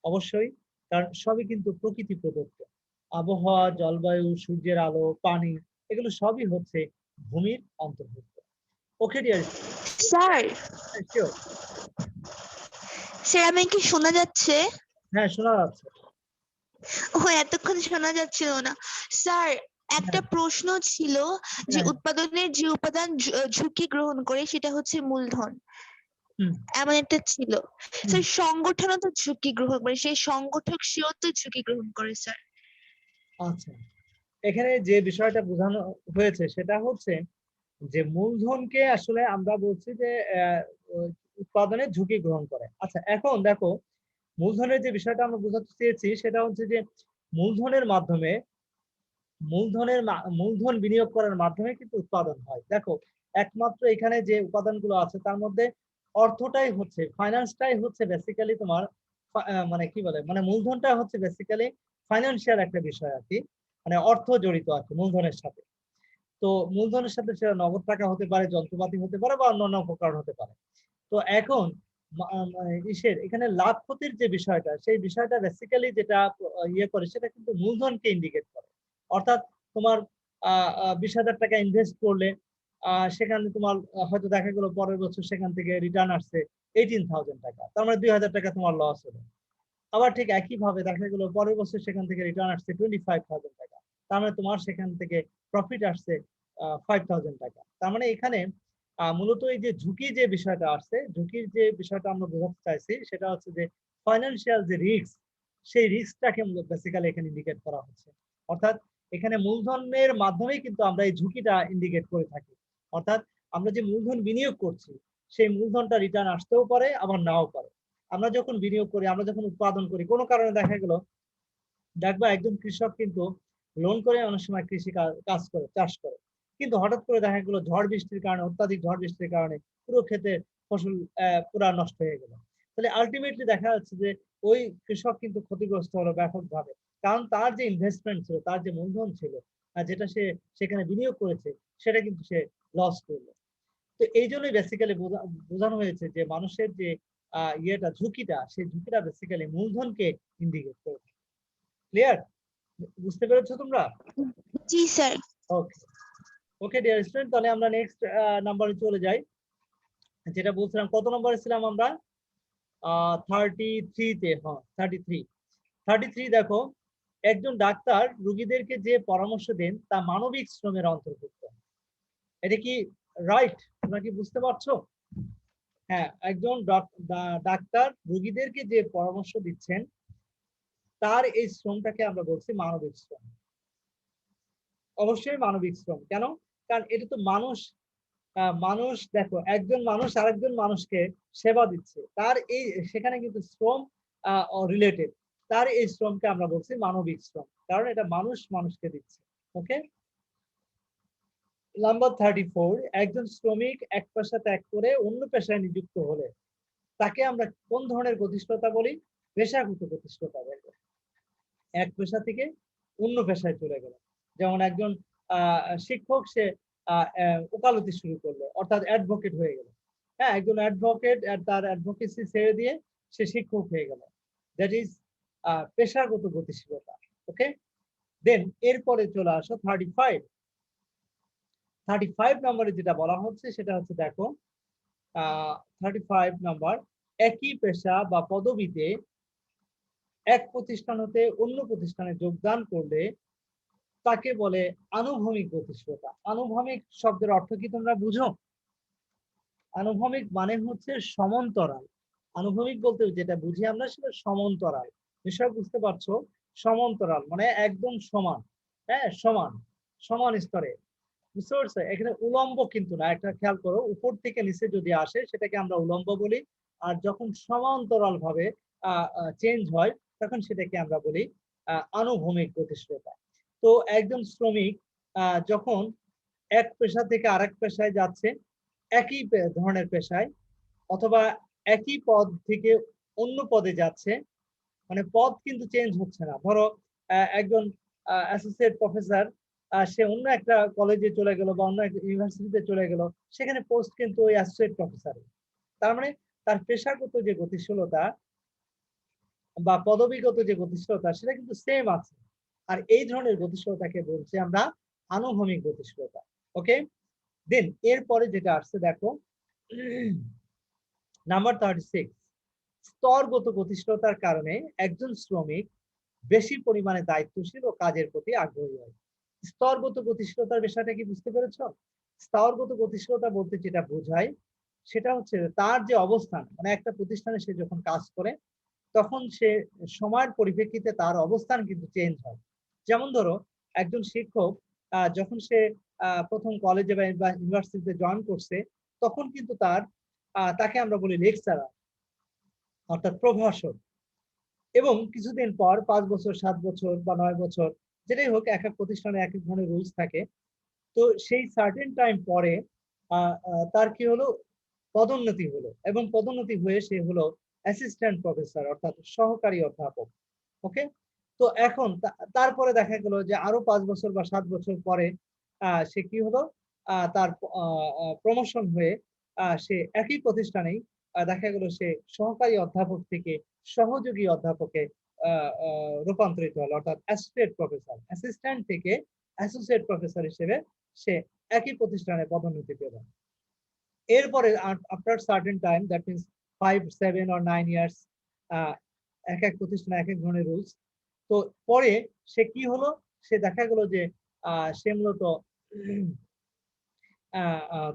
অবশ্যই, কারণ সবই কিন্তু প্রকৃতি প্রদত্ত। আবহাওয়া, জলবায়ু, সূর্যের আলো, পানি এগুলো সবই হচ্ছে ভূমির অন্তর্ভুক্ত। Okay dear sir sure. Sir আমি কি শোনা যাচ্ছে? হ্যাঁ, শোনা যাচ্ছে। ও এতক্ষণ শোনা যাচ্ছিল না। স্যার একটা হ্যাঁ, প্রশ্ন ছিল যে হ্যাঁ, উৎপাদনের যে উপাদান ঝুঁকি গ্রহণ করে সেটা হচ্ছে মূলধন, হুম, এমন একটা ছিল। হুম। স্যার সংগঠনও তো ঝুঁকি গ্রহণ করে, সেই সংগঠক সেও তো ঝুঁকি গ্রহণ করে স্যার। আচ্ছা, এখানে যে বিষয়টা বোঝানো হয়েছে সেটা হচ্ছে যে মূলধনকে আসলে আমরা বলছি যে উৎপাদনের ঝুঁকি গ্রহণ করে। আচ্ছা, এখন দেখো মূলধনের যে বিষয়টা আমরা বোঝাতে চেয়েছি সেটা হচ্ছে যে মূলধনের মাধ্যমে মূলধন বিনিয়োগ করার মাধ্যমে কিন্তু উৎপাদন হয়। দেখো, একমাত্র এখানে যে উপাদানগুলো আছে তার মধ্যে অর্থটাই হচ্ছে, ফাইন্যান্সটাই হচ্ছে বেসিক্যালি তোমার মানে কি বলে, মানে মূলধনটা হচ্ছে বেসিক্যালি ফাইন্যান্সিয়াল একটা বিষয় আর কি, মানে অর্থ জড়িত আছে মূলধনের সাথে। তো মূলধনের সাথে সেটা নগদ টাকা হতে পারে, যন্ত্রপাতি হতে পারে বা অন্যান্য উপকরণ হতে পারে। তো এখন মানে এখানে লাভ ক্ষতির যে বিষয়টা, সেই বিষয়টা বেসিক্যালি যেটা ইয়ে করে সেটা কিন্তু মূলধনকে ইন্ডিকেট করে। অর্থাৎ তোমার 20,000 টাকা ইনভেস্ট করলে সেখানে তোমার হয়তো দেখা গেল পরের বছর সেখান থেকে রিটার্ন আসছে 18,000 টাকা, তার মানে 2,000 টাকা তোমার লস হলো। আবার ঠিক একইভাবে দেখা গেল পরের বছর সেখান থেকে রিটার্ন আসছে 25,000 টাকা, তার মানে তোমার সেখান থেকে প্রফিট আসছে 5,000 টাকা। তার মানে এখানে মূলত এই যে ঝুঁকি যে বিষয়টা আসছে, ঝুঁকির যে বিষয়টা আমরা বোঝাতে চাইছি সেটা হচ্ছে যে ফাইন্যান্সিয়াল যে রিস্ক, সেই রিস্কটাকে বেসিক্যালি এখানে ইন্ডিকেট করা হচ্ছে। অর্থাৎ এখানে মূলধনের মাধ্যমেই কিন্তু আমরা এই ঝুঁকিটা ইন্ডিকেট করে থাকি। অর্থাৎ আমরা যে মূলধন বিনিয়োগ করছি সেই মূলধনটা রিটার্ন আসতেও পারে আবার নাও পারে। আমরা যখন বিনিয়োগ করি, আমরা যখন উৎপাদন করি, কোনো কারণে দেখা গেল দেখবা একজন কৃষক কিন্তু লোন করে অনেক সময় কৃষি কাজ করে, চাষ করে, কিন্তু হঠাৎ করে দেখা গেলো ঝড় বৃষ্টির কারণে, অত্যাধিক ঝড় বৃষ্টির কারণে পুরো ক্ষেতে ফসল পুরা নষ্ট হয়ে গেল। তাহলে আলটিমেটলি দেখা যাচ্ছে যে ওই কৃষক কিন্তু ক্ষতিগ্রস্ত হলো ব্যাপকভাবে, কারণ তার যে ইনভেস্টমেন্ট ছিল, তার যে মূলধন ছিল, যেটা সে সেখানে বিনিয়োগ করেছে, সেটা কিন্তু সে লস করলো। তো এই জন্যই বেসিক্যালি বোঝানো হয়েছে যে মানুষের যে ইয়েটা, ঝুঁকিটা, সেই ঝুঁকিটা বেসিক্যালি মূলধনকে ইন্ডিকেট করে। ক্লিয়ার? বুঝতে পেরেছো তোমরা? জি স্যার। ওকে, ওকে ডিয়ার স্টুডেন্ট, তাহলে আমরা নেক্সট নাম্বারে চলে যাই। যেটা বলছিলাম, কত নম্বরে ছিলাম আমরা? 33 তে। হ্যাঁ, 33 দেখো, একজন ডাক্তার রোগীদেরকে যে পরামর্শ দেন তা মানবিক শ্রমের অন্তর্ভুক্ত। এটা কি রাইট? তোমরা কি বুঝতে পারছো? হ্যাঁ, একজন ডাক্তার রোগীদেরকে যে পরামর্শ দিচ্ছেন তার এই শ্রমটাকে আমরা বলছি মানবিক শ্রম। অবশ্যই মানবিক শ্রম। কেন? কারণ এটা তো মানুষ, মানুষ দেখো, একজন মানুষ আরেকজন মানুষকে সেবা দিচ্ছে, তার এই সেখানে কিন্তু শ্রম রিলেটেড, তার এই শ্রমকে আমরা বলছি মানবিক শ্রম, কারণ এটা মানুষ মানুষকে দিচ্ছে। ওকে, নাম্বার 34, একজন শ্রমিক এক পেশা ত্যাগ করে অন্য পেশায় নিযুক্ত হলে তাকে আমরা কোন ধরনের গতিশীলতা বলি? পেশাগত গতিশীলতা বলবো। এক পেশা থেকে অন্য পেশায় চলে গেল। যেমন একজন শিক্ষক, সে ওকালতি শুরু করলো, অর্থাৎ অ্যাডভোকেট হয়ে গেল। হ্যাঁ, একজন অ্যাডভোকেট তার অ্যাডভোকেসি ছেড়ে দিয়ে সে শিক্ষক হয়ে গেল। দ্যাট ইজ পেশাগত গতিশীলতা। ওকে, দেন এরপরে চলে আসো 35 নম্বরে যেটা বলা হচ্ছে সেটা হচ্ছে, দেখো 35 নম্বর, একই পেশা বা পদবিতে এক প্রতিষ্ঠান হতে অন্য প্রতিষ্ঠানে যোগদান করলে তাকে বলে আনুভূমিক গতিশীলতা। আনুভূমিক শব্দের অর্থ কি তোমরা বুঝো? আনুভূমিক মানে হচ্ছে সমান্তরাল। আনুভূমিক বলতে যেটা বুঝি আমরা সেটা সমান্তরাল। বিষয় বুঝতে পারছো? সমান্তরাল মানে একদম সমান। হ্যাঁ, সমান সমান স্তরে। বুঝতে পারছো? এখানে উলম্ব কিন্তু না, একটা খেয়াল করো, উপর থেকে নিচে যদি আসে সেটাকে আমরা উলম্ব বলি, আর যখন সমান্তরাল ভাবে চেঞ্জ হয় তখন সেটাকে আমরা বলি আনুভূমিক গতিশীলতা। তো একজন শ্রমিক যখন এক পেশা থেকে আরেক পেশায় যাচ্ছে, একই ধরনের পেশায়, অথবা একই পদ থেকে অন্য পদে যাচ্ছে, মানে পদ কিন্তু চেঞ্জ হচ্ছে না। ধরো একজন অ্যাসোসিয়েট প্রফেসর, সে অন্য একটা কলেজে চলে গেল বা অন্য একটা ইউনিভার্সিটিতে চলে গেল, সেখানে পোস্ট কিন্তু ওই অ্যাসোসিয়েট প্রফেসর। তার মানে তার পেশাগত যে গতিশীলতা বা পদবিগত যে গতিশীলতা সেটা কিন্তু সেম আছে। আর এই ধরনের গতিশীলতাকে বলছি আমরা আনুভূমিক গতিশীলতা। ওকে, দেন এরপরে যেটা আসছে দেখো, নাম্বার 36, স্তরগত গতিশীলতার কারণে একজন শ্রমিক বেশি পরিমাণে দায়িত্বশীল ও কাজের প্রতি আগ্রহী হয়। স্তরগত গতিশীলতার বিষয়টা কি বুঝতে পেরেছ? স্তরগত গতিশীলতা বলতে যেটা বোঝায় সেটা হচ্ছে তার যে অবস্থান, মানে একটা প্রতিষ্ঠানে সে যখন কাজ করে তখন সে সময়ের পরিপ্রেক্ষিতে তার অবস্থান কিন্তু চেঞ্জ হয়। যেমন ধরো একজন শিক্ষক যখন সে প্রথম কলেজে বা ইউনিভার্সিটিতে জয়েন করছে তখন কিন্তু তাকে আমরা বলি লেকচারার অর্থাৎ প্রভাষক। এবং কিছুদিন পর 5 বছর 7 বছর বা 9 বছর যেটাই হোক, এক এক প্রতিষ্ঠানে এক এক ধরনের রুলস থাকে। তো সেই সার্টেন টাইম পরে তার কি হলো, পদোন্নতি হলো, এবং পদোন্নতি হয়ে সে হলো অ্যাসিস্ট্যান্ট প্রফেসর অর্থাৎ সহকারী অধ্যাপক। ওকে, তো এখন তারপরে দেখা গেল যে আরো 5 বছর বা 7 বছর পরে সে কি হলো, তার প্রমোশন হয়ে সে একই প্রতিষ্ঠানেই দেখা গেল সে সহকারী অধ্যাপক থেকে সহযোগী অধ্যাপকে রূপান্তরিত হলো, অর্থাৎ অ্যাসোসিয়েট প্রফেসর, অ্যাসিস্ট্যান্ট থেকে অ্যাসোসিয়েট প্রফেসর হিসেবে সে একই প্রতিষ্ঠানে পদোন্নতি পেল। এরপরে after certain time, that means 5, 7 or 9 years, এক এক প্রতিষ্ঠানে এক এক ধরনের রুলস। তো পরে সে কি হলো, সে দেখা গেল যে সে মূলত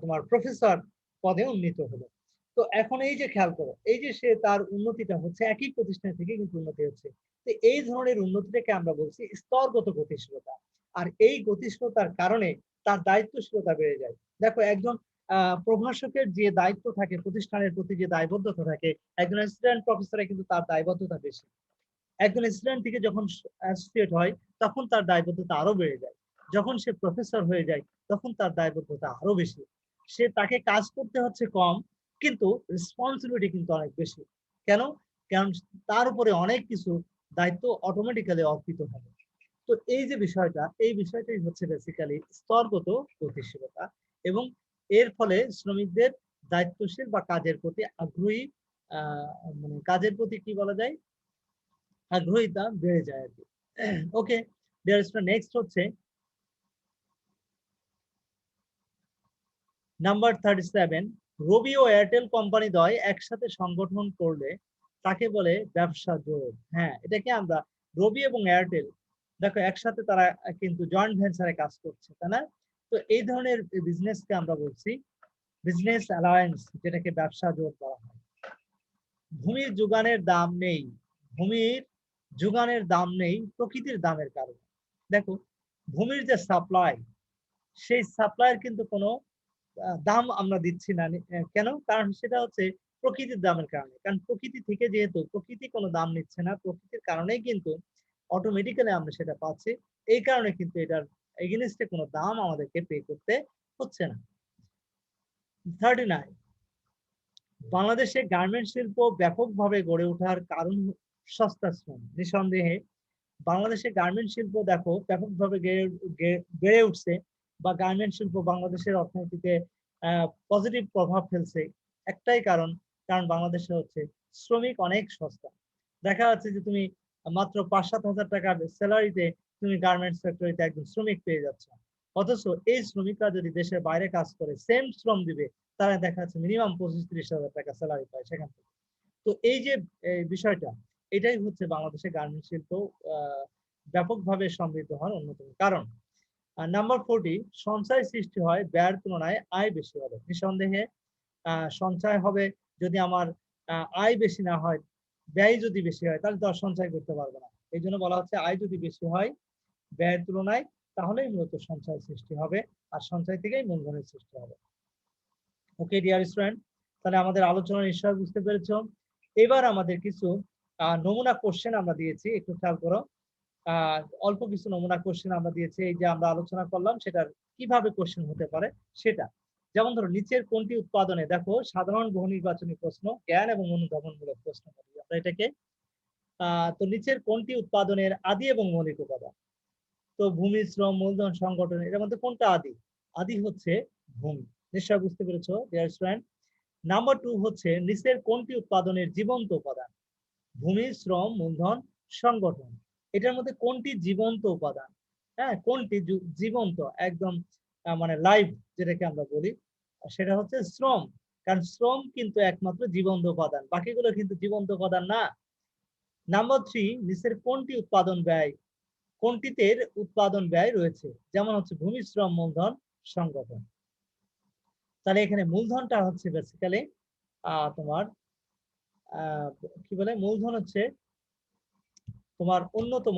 তোমার প্রফেসর পদে উন্নীত হলো। তো এখন এই যে খেয়াল করো, এই যে সে তার উন্নতিটা হচ্ছে একই প্রতিষ্ঠান থেকে কিন্তু উন্নতি হচ্ছে। তো এই ধরনের উন্নতিটাকে আমরা বলছি স্তরগত গতিশীলতা। আর এই গতিশীলতার কারণে তার দায়িত্বশীলতা বেড়ে যায়। দেখো একজন প্রভাষকের যে দায়িত্ব থাকে, প্রতিষ্ঠানের প্রতি যে দায়বদ্ধতা থাকে, একজন অ্যাসিস্ট্যান্ট প্রফেসরের কিন্তু তার দায়বদ্ধতা বেশি। একজন স্টুডেন্ট থেকে যখন অ্যাসোসিয়েট হয় তখন তার দায়বদ্ধতা আরো বেড়ে যায়। যখন সে প্রফেসর হয়ে যায় তখন তার দায়বদ্ধতা আরো বেশি। তাকে কাজ করতে হচ্ছে কম, কিন্তু রেসপন্সিবিলিটি কিন্তু অনেক বেশি। কেন? কারণ তার উপরে অনেক কিছু দায়িত্ব অটোমেটিক্যালি অর্পিত হবে। তো এই যে বিষয়টা, এই বিষয়টাই হচ্ছে বেসিক্যালি স্তরগত গতিশীলতা, এবং এর ফলে শ্রমিকদের দায়িত্বশীল বা কাজের প্রতি আগ্রহী, মানে কাজের প্রতি কি বলা যায়, আগ্রহীতা বেড়ে যায় আর কি। ওকে, ডিয়ার স্টুডেন্ট, নেক্সট হচ্ছে নাম্বার 37, রবি ও এয়ারটেল কোম্পানি দ্বয় একসাথে সংগঠন করলে তাকে বলে ব্যবসা জোট। হ্যাঁ, এটাকে আমরা রবি এবং এয়ারটেল, দেখো একসাথে তারা কিন্তু জয়েন্ট ভেঞ্চারে কাজ করছে, তাই না? তো এই ধরনের বিজনেসকে আমরা বলছি বিজনেস অ্যালায়েন্স, যেটাকে ব্যবসা জোট বলা হয়। ভূমির যোগানের দাম নেই, ভূমির যোগানের দাম নেই প্রকৃতির দামের কারণে। দেখো ভূমির যে সাপ্লাই, সেই সাপ্লাইয়ের কিন্তু কোনো দাম আমরা দিচ্ছি না। কেন? কারণ সেটা হচ্ছে প্রকৃতির দামের কারণে। কারণ প্রকৃতি থেকে যেহেতু প্রকৃতি কোনো দাম নিচ্ছে না, প্রকৃতির কারণেই কিন্তু অটোমেটিক্যালি আমরা সেটা পাচ্ছি। এই কারণে কিন্তু এটার এগেইনস্টে কোনো দাম আমাদেরকে পে করতে হচ্ছে না। 39, বাংলাদেশে গার্মেন্ট শিল্প ব্যাপকভাবে গড়ে ওঠার কারণ সস্তা শ্রম। নিঃসন্দেহে বাংলাদেশে গার্মেন্ট শিল্প দেখো ব্যাপকভাবে বেড়ে উঠছে, বা গার্মেন্ট শিল্প বাংলাদেশের অর্থনীতিতে পজিটিভ প্রভাব ফেলছে। একটাই কারণ, কারণ বাংলাদেশে হচ্ছে শ্রমিক অনেক সস্তা। দেখা যাচ্ছে যে তুমি মাত্র 5-7 হাজার টাকার স্যালারিতে তুমি গার্মেন্টস ফ্যাক্টরিতে একজন শ্রমিক পেয়ে যাচ্ছ। অথচ এই শ্রমিকরা যদি দেশের বাইরে কাজ করে সেম শ্রম দিবে, তারা দেখা যাচ্ছে মিনিমাম 25-30 হাজার টাকা স্যালারি পায় সেখান থেকে। তো এই যে বিষয়টা, এটাই হচ্ছে বাংলাদেশের গার্মেন্ট শিল্প ব্যাপকভাবে সমৃদ্ধ হওয়ার অন্যতম কারণ। নাম্বার 40, সঞ্চয় সৃষ্টি হয় ব্যয়ের তুলনায় আয় বেশি হবে। নিঃসন্দেহে সঞ্চয় হবে যদি আমার আয় বেশি না হয়, ব্যয় যদি বেশি হয় তাহলে তো আর সঞ্চয় করতে পারবো না। এই জন্য বলা হচ্ছে আয় যদি বেশি হয় ব্যয়ের তুলনায়, তাহলেই মূলত সঞ্চয় সৃষ্টি হবে, আর সঞ্চয় থেকেই মূলধনের সৃষ্টি হবে। ওকে ডিয়ার স্টুডেন্ট, তাহলে আমাদের আলোচনা নিশ্চয় বুঝতে পেরেছো। এবার আমাদের কিছু নমুনা কোশ্চেন আমরা দিয়েছি, একটু খেয়াল করো। অল্প কিছু নমুনা কোশ্চেন আমরা দিয়েছি, এই যে আমরা আলোচনা করলাম সেটার কিভাবে কোশ্চেন হতে পারে সেটা। যেমন ধরো নিচের কোনটি উৎপাদনে, দেখো সাধারণ বহু নির্বাচনী প্রশ্ন, জ্ঞান এবং অনুধাবনমূলক প্রশ্ন আমরা এটাকে। তো নিচের কোনটি উৎপাদনের আদি এবং মৌলিক উপাদান? তো ভূমি, শ্রম, মূলধন, সংগঠন, এর মধ্যে কোনটা আদি? আদি হচ্ছে ভূমি। নিশ্চয় বুঝতে পেরেছো ডিয়ার স্টুডেন্ট। নাম্বার 2 হচ্ছে নিচের কোনটি উৎপাদনের জীবন্ত উপাদান? ভূমি, শ্রম, মূলধন, সংগঠন, এটার মধ্যে কোনটি জীবন্ত উপাদান? হ্যাঁ, কোনটি জীবন্ত, একদম মানে লাইভ যেটাকে আমরা বলি, সেটা হচ্ছে শ্রম। কারণ শ্রম কিন্তু একমাত্র জীবন্ত উপাদান, বাকিগুলো কিন্তু জীবন্ত উপাদান না। নাম্বার 3, নিচের কোনটি উৎপাদন ব্যয়, কোনটিতে উৎপাদন ব্যয় রয়েছে? যেমন হচ্ছে ভূমি, শ্রম, মূলধন, সংগঠন। তাহলে এখানে মূলধনটা হচ্ছে বেসিক্যালি তোমার কি বলে, মূলধন হচ্ছে তোমার অন্যতম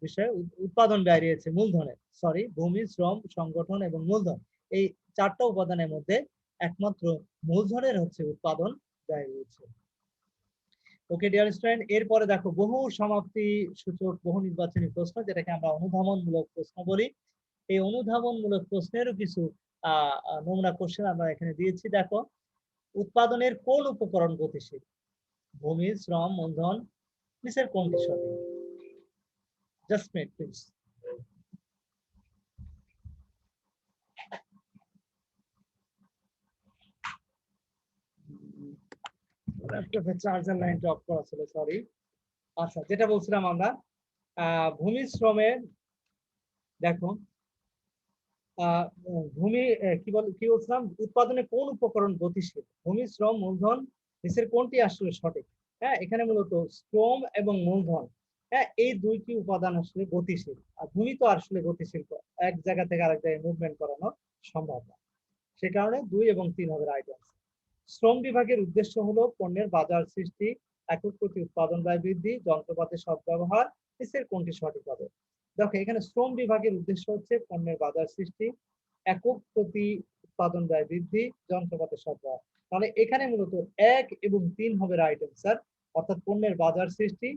বিষয়। উৎপাদন ব্যয় রয়েছে মূলধনের, সরি, ভূমি, শ্রম, সংগঠন এবং মূলধন, এই 4টা উপাদানের মধ্যে একমাত্র মূলধনের হচ্ছে উৎপাদন ব্যয় রয়েছে। ওকে ডিয়ার স্টুডেন্ট, এরপরে দেখো বহু সমাপ্তি সূচক বহু নির্বাচনী প্রশ্ন, যেটাকে আমরা অনুধাবনমূলক প্রশ্ন বলি। এই অনুধাবনমূলক প্রশ্নেরও কিছু নমুনা কোশ্চেন আমরা এখানে দিয়েছি। দেখো, উৎপাদনের কোন উপকরণ গতিশীল? ভূমি, শ্রম, মূলধন, নিচের কোনটি সঠিক? Just minute please. ল্যাপটপের চার্জার লাইনটা অফ করা ছিল, সরি। আচ্ছা, যেটা বলছিলাম আমরা, ভূমি শ্রমের, দেখো ভূমি কি বলছিলাম, উৎপাদনে কোন উপকরণ গতিশীল? ভূমি, শ্রম, মূলধন, নিচের কোনটি আসলে সঠিক? হ্যাঁ, এখানে মূলত শ্রম এবং মূলধন, হ্যাঁ, এই দুইটি উপাদান আসলে গতিশীল। আর ভূমি তো আসলে গতিশীল, এক জায়গা থেকে আরেক জায়গায় মুভমেন্ট করানো সম্ভব না। সে কারণে 2 এবং 3 হবে রাইট আনসার। শ্রম বিভাগের উদ্দেশ্য হলো পণ্যের বাজার সৃষ্টি, একক প্রতি উৎপাদন ব্যয় বৃদ্ধি, যন্ত্রপাতির সদ্ব্যবহার, নিচের কোনটি সঠিক হবে? দেখো, এখানে শ্রম বিভাগের উদ্দেশ্য হচ্ছে পণ্যের বাজার সৃষ্টি, একক প্রতি উৎপাদন ব্যয় বৃদ্ধি, যন্ত্রপাতির সদ্ব্যবহার। তাহলে এখানে মূলত 1 এবং 3 হবে রাইট আনসার, অর্থাৎ পণ্যের বাজার সৃষ্টি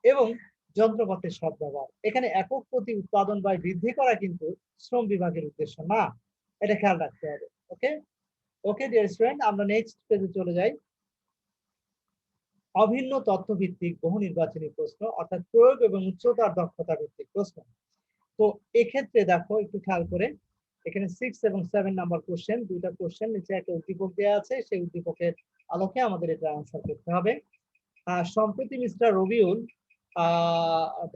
এবং যন্ত্রপাতির সদ্ব্যবহার। এখানে একক প্রতি উৎপাদন ব্যয় বৃদ্ধি করা কিন্তু শ্রম বিভাগের উদ্দেশ্য না, এটা খেয়াল রাখতে হবে। ওকে ওকে ডিয়ার স্টুডেন্ট, আমরা নেক্সট পেজে চলে যাই। অভিন্ন তথ্য ভিত্তিক বহু নির্বাচনী প্রশ্ন, অর্থাৎ প্রয়োগ এবং উচ্চতার দক্ষতা ভিত্তিক প্রশ্ন। তো এক্ষেত্রে দেখো একটু খেয়াল করে, এখানে 6 এবং 7 নাম্বার কোশ্চেন, দুইটা কোশ্চেন, নিচে একটা উদ্দীপক দেওয়া আছে, সেই উদ্দীপকের আলোকে আমাদের এটা আনসার করতে হবে। সম্প্রতি মিস্টার রবিউল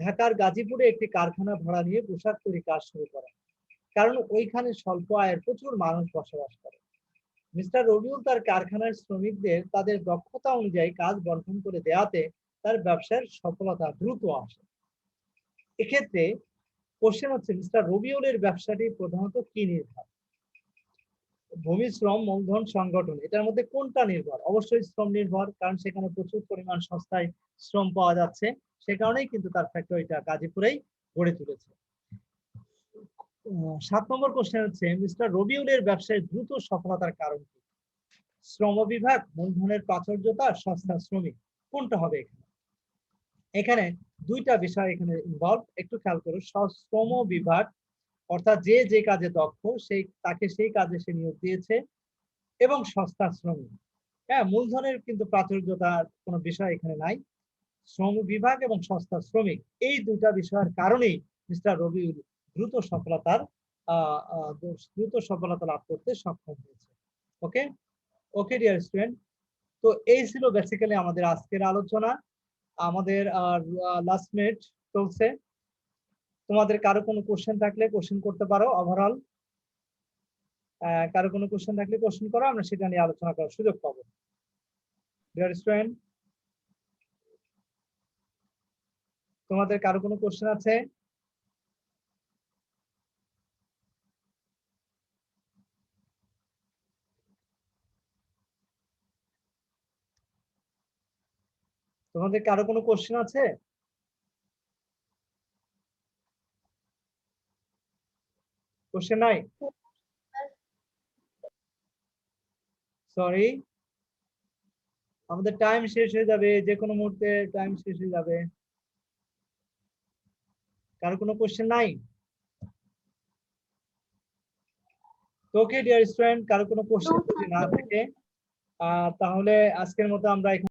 ঢাকার গাজীপুরে একটি কারখানা ভাড়া নিয়ে পোশাক তৈরি কাজ শুরু করেন, কারণ ওইখানে স্বল্প আয়ের প্রচুর মানুষ বসবাস করে। মিস্টার রবিউল তার কারখানার শ্রমিকদের তাদের দক্ষতা অনুযায়ী কাজ বন্টন করে দেওয়াতে তার ব্যবসার সফলতা দ্রুত আসে। এক্ষেত্রে কোশ্চেন হচ্ছে, মিস্টার রবিউলের ব্যবসাটি প্রধানত কি নির্ভর? ভূমি, শ্রম, মূলধন, সংগঠন, এটার মধ্যে কোনটা নির্ভর? অবশ্যই শ্রম নির্ভর, কারণ সেখানে প্রচুর পরিমাণ সস্তায় শ্রম পাওয়া যাচ্ছে, সে কারণেই কিন্তু তার ফ্যাক্টরিটা গাজীপুরেই গড়ে তুলেছে। 7 নম্বর কোশ্চেন হচ্ছে, মিস্টার রবিউলের ব্যবসায় দ্রুত সফলতার কারণ কি? শ্রম বিভাগ, মূলধনের প্রাচুর্যতা, সস্তা শ্রমিক, কোনটা হবে এখানে? এখানে দুইটা বিষয় এখানে ইনভলভ, একটু খেয়াল করো। শ্রম বিভাগ অর্থাৎ যে যে কাজে দক্ষ তাকে সেই কাজে সে নিয়োগ দিয়েছে, এবং সস্তা শ্রমিক। হ্যাঁ, মূলধনের কিন্তু প্রাচুর্যতার কোনো বিষয় এখানে নাই। শ্রম বিভাগ এবং সস্তা শ্রমিক, এই দুইটা বিষয়ের কারণেই মিস্টার রবিউল দ্রুত সফলতা লাভ করতে সক্ষম হয়েছে। ওকে ওকে ডিয়ার স্টুডেন্ট, তো এই ছিল বেসিক্যালি আমাদের আজকের আলোচনা। আমাদের লাস্ট মিনিট চলছে, তোমাদের কারো কোনো কোশ্চেন থাকলে কোশ্চেন করতে পারো। ওভারঅল কারো কোনো কোশ্চেন থাকলে কোশ্চেন করো, আমরা সেটা নিয়ে আলোচনা করার সুযোগ পাবো। ডিয়ার স্টুডেন্ট, তোমাদের কারো কোনো কোশ্চেন আছে? তোমাদের কারো কোনো কোশ্চেন আছে? কোশ্চেন নাই? সরি, আমাদের টাইম শেষ হয়ে যাবে, যে কোনো মুহূর্তে টাইম শেষ হয়ে যাবে। কারো কোনো কোশ্চেন নাই? ওকে ডিয়ার স্টুডেন্ট, কারো কোনো কোশ্চেন যদি না থাকে তাহলে আজকের মতো আমরা